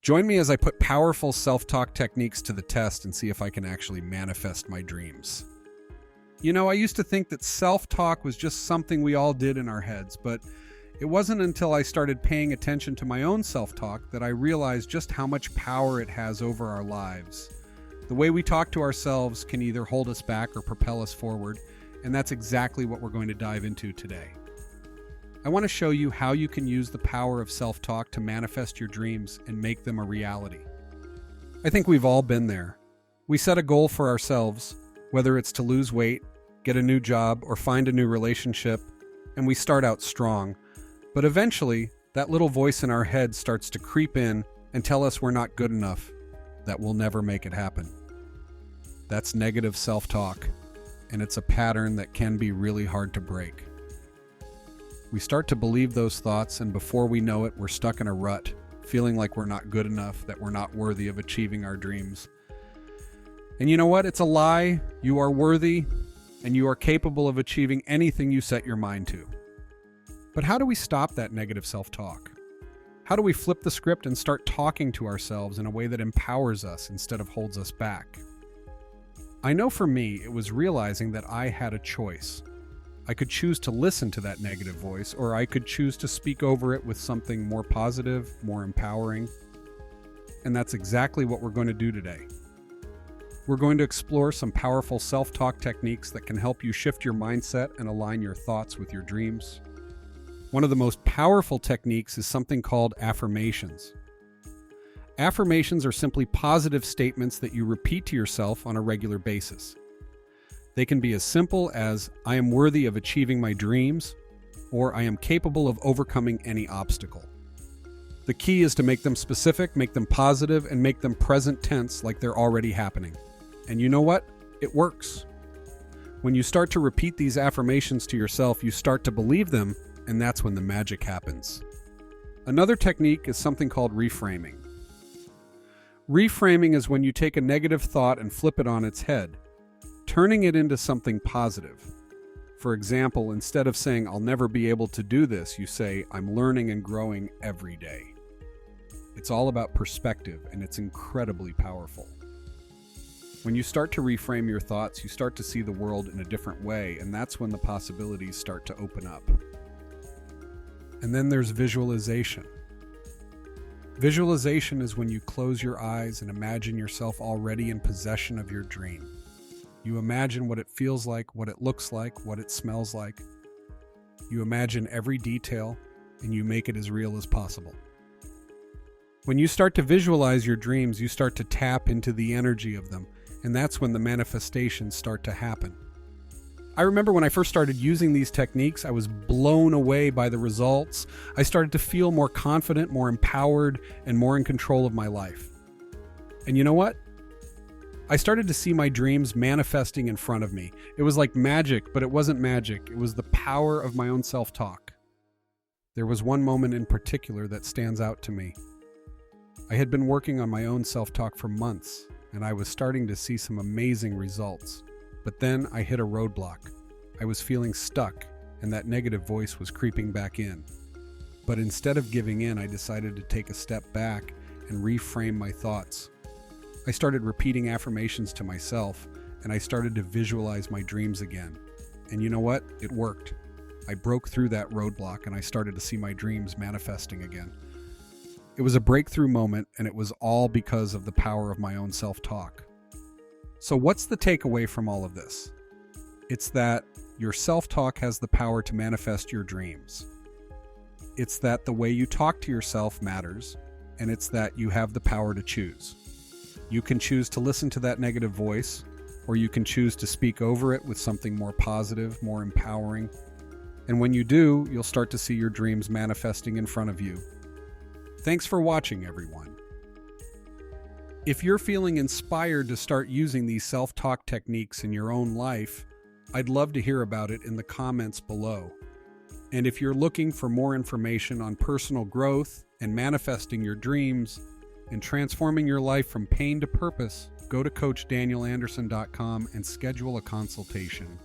Join me as I put powerful self-talk techniques to the test and see if I can actually manifest my dreams. You know, I used to think that self-talk was just something we all did in our heads, but it wasn't until I started paying attention to my own self-talk that I realized just how much power it has over our lives. The way we talk to ourselves can either hold us back or propel us forward, and that's exactly what we're going to dive into today. I want to show you how you can use the power of self-talk to manifest your dreams and make them a reality. I think we've all been there. We set a goal for ourselves, whether it's to lose weight, get a new job, or find a new relationship, and we start out strong. But eventually, that little voice in our head starts to creep in and tell us we're not good enough, that we'll never make it happen. That's negative self-talk, and it's a pattern that can be really hard to break. We start to believe those thoughts, and before we know it, we're stuck in a rut, feeling like we're not good enough, that we're not worthy of achieving our dreams. And you know what? It's a lie. You are worthy, and you are capable of achieving anything you set your mind to. But how do we stop that negative self-talk? How do we flip the script and start talking to ourselves in a way that empowers us instead of holds us back? I know for me, it was realizing that I had a choice. I could choose to listen to that negative voice, or I could choose to speak over it with something more positive, more empowering. And that's exactly what we're going to do today. We're going to explore some powerful self-talk techniques that can help you shift your mindset and align your thoughts with your dreams. One of the most powerful techniques is something called affirmations. Affirmations are simply positive statements that you repeat to yourself on a regular basis. They can be as simple as, I am worthy of achieving my dreams, or I am capable of overcoming any obstacle. The key is to make them specific, make them positive, and make them present tense like they're already happening. And you know what? It works. When you start to repeat these affirmations to yourself, you start to believe them, and that's when the magic happens. Another technique is something called reframing. Reframing is when you take a negative thought and flip it on its head, turning it into something positive. For example, instead of saying, I'll never be able to do this, you say, I'm learning and growing every day. It's all about perspective, and it's incredibly powerful. When you start to reframe your thoughts, you start to see the world in a different way, and that's when the possibilities start to open up. And then there's visualization. Visualization is when you close your eyes and imagine yourself already in possession of your dream. You imagine what it feels like, what it looks like, what it smells like. You imagine every detail, and you make it as real as possible. When you start to visualize your dreams, you start to tap into the energy of them, and that's when the manifestations start to happen. I remember when I first started using these techniques, I was blown away by the results. I started to feel more confident, more empowered, and more in control of my life. And you know what? I started to see my dreams manifesting in front of me. It was like magic, but it wasn't magic. It was the power of my own self-talk. There was one moment in particular that stands out to me. I had been working on my own self-talk for months, and I was starting to see some amazing results. But then I hit a roadblock. I was feeling stuck, and that negative voice was creeping back in. But instead of giving in, I decided to take a step back and reframe my thoughts. I started repeating affirmations to myself, and I started to visualize my dreams again. And you know what? It worked. I broke through that roadblock, and I started to see my dreams manifesting again. It was a breakthrough moment, and it was all because of the power of my own self-talk. So what's the takeaway from all of this? It's that your self-talk has the power to manifest your dreams. It's that the way you talk to yourself matters, and it's that you have the power to choose. You can choose to listen to that negative voice, or you can choose to speak over it with something more positive, more empowering. And when you do, you'll start to see your dreams manifesting in front of you. Thanks for watching, everyone. If you're feeling inspired to start using these self-talk techniques in your own life, I'd love to hear about it in the comments below. And if you're looking for more information on personal growth and manifesting your dreams and transforming your life from pain to purpose, go to CoachDanielAnderson.com and schedule a consultation.